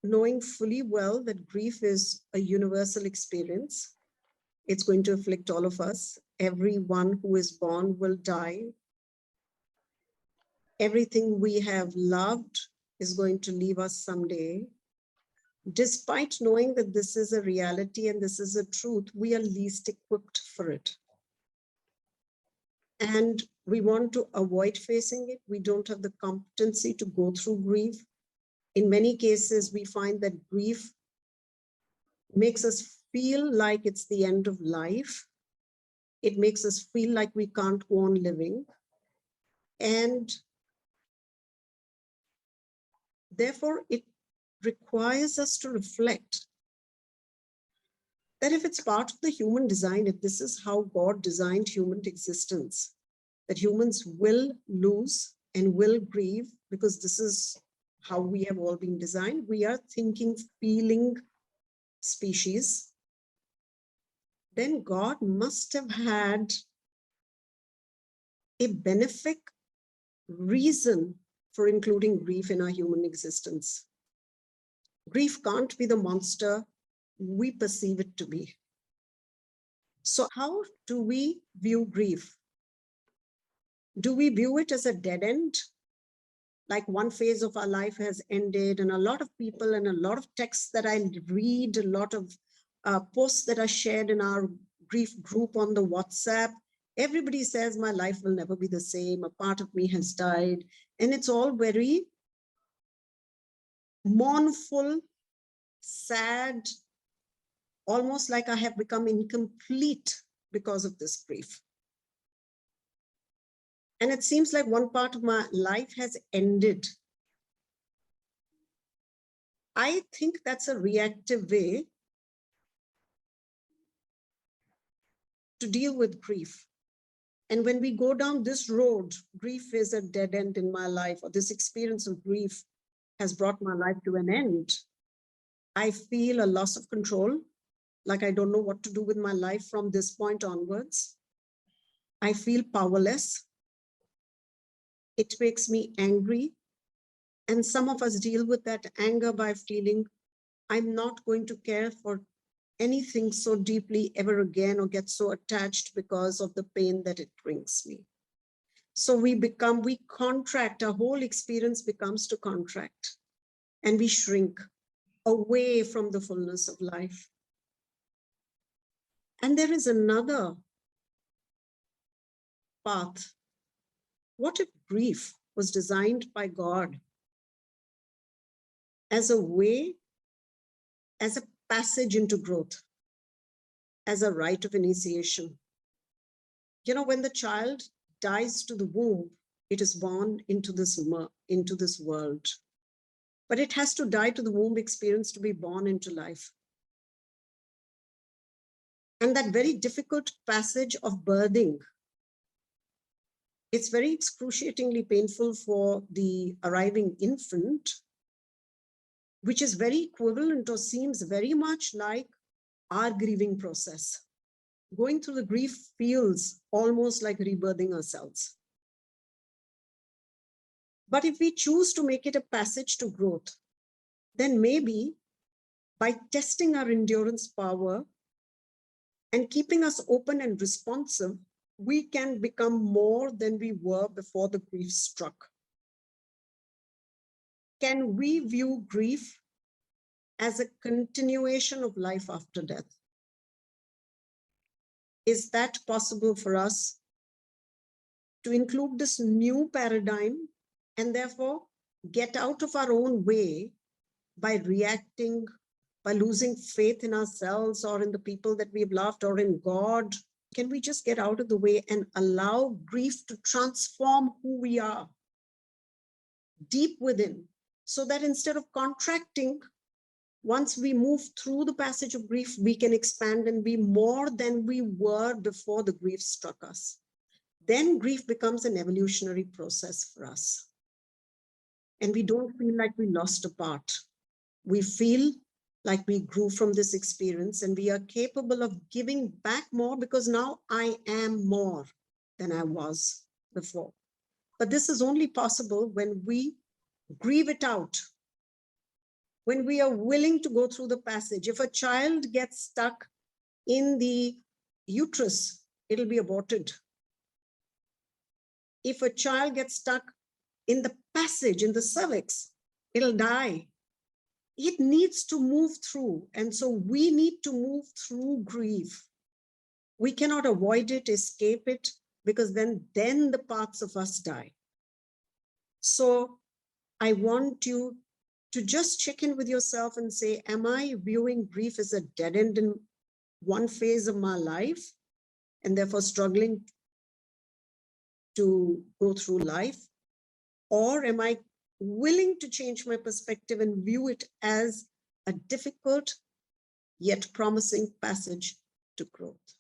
knowing fully well that grief is a universal experience. It's going to afflict all of us. Everyone who is born will die. Everything we have loved is going to leave us someday. Despite knowing that this is a reality and this is a truth, we are least equipped for it. And we want to avoid facing it. We don't have the competency to go through grief. In many cases, we find that grief makes us feel like it's the end of life. It makes us feel like we can't go on living. And therefore, it requires us to reflect that if it's part of the human design, if this is how God designed human existence, that humans will lose and will grieve, because this is how we have all been designed. We are thinking, feeling species. Then God must have had a benefic reason for including grief in our human existence. Grief can't be the monster we perceive it to be. So how do we view grief? Do we view it as a dead end? Like one phase of our life has ended, and a lot of people and a lot of texts that I read, a lot of posts that are shared in our grief group on the WhatsApp, everybody says my life will never be the same. A part of me has died. And it's all very mournful, sad, almost like I have become incomplete because of this grief. And it seems like one part of my life has ended. I think that's a reactive way to deal with grief. And when we go down this road, grief is a dead end in my life, or this experience of grief has brought my life to an end, I feel a loss of control, like I don't know what to do with my life from this point onwards. I feel powerless. It makes me angry. And some of us deal with that anger by feeling, I'm not going to care for anything so deeply ever again, or get so attached because of the pain that it brings me. So we contract, our whole experience becomes to contract, and we shrink away from the fullness of life. And there is another path. What if grief was designed by God as a way, as a passage into growth, as a rite of initiation? You know, when the child dies to the womb, it is born into this world. But it has to die to the womb experience to be born into life. And that very difficult passage of birthing, it's very excruciatingly painful for the arriving infant, which is very equivalent, or seems very much like our grieving process. Going through the grief feels almost like rebirthing ourselves. But if we choose to make it a passage to growth, then maybe by testing our endurance power and keeping us open and responsive, we can become more than we were before the grief struck. Can we view grief as a continuation of life after death? Is that possible for us to include this new paradigm and therefore get out of our own way by reacting, by losing faith in ourselves or in the people that we've loved or in God? Can we just get out of the way and allow grief to transform who we are deep within, so that instead of contracting, once we move through the passage of grief, we can expand and be more than we were before the grief struck us? Then grief becomes an evolutionary process for us. And we don't feel like we lost a part. We feel like we grew from this experience, and we are capable of giving back more, because now I am more than I was before. But this is only possible when we grieve it out, when we are willing to go through the passage. If a child gets stuck in the uterus, it'll be aborted. If a child gets stuck in the passage, in the cervix, it'll die. It needs to move through. And so we need to move through grief. We cannot avoid it, escape it, because then the parts of us die. So I want you to just check in with yourself and say, am I viewing grief as a dead end in one phase of my life and therefore struggling to go through life? Or am I willing to change my perspective and view it as a difficult yet promising passage to growth?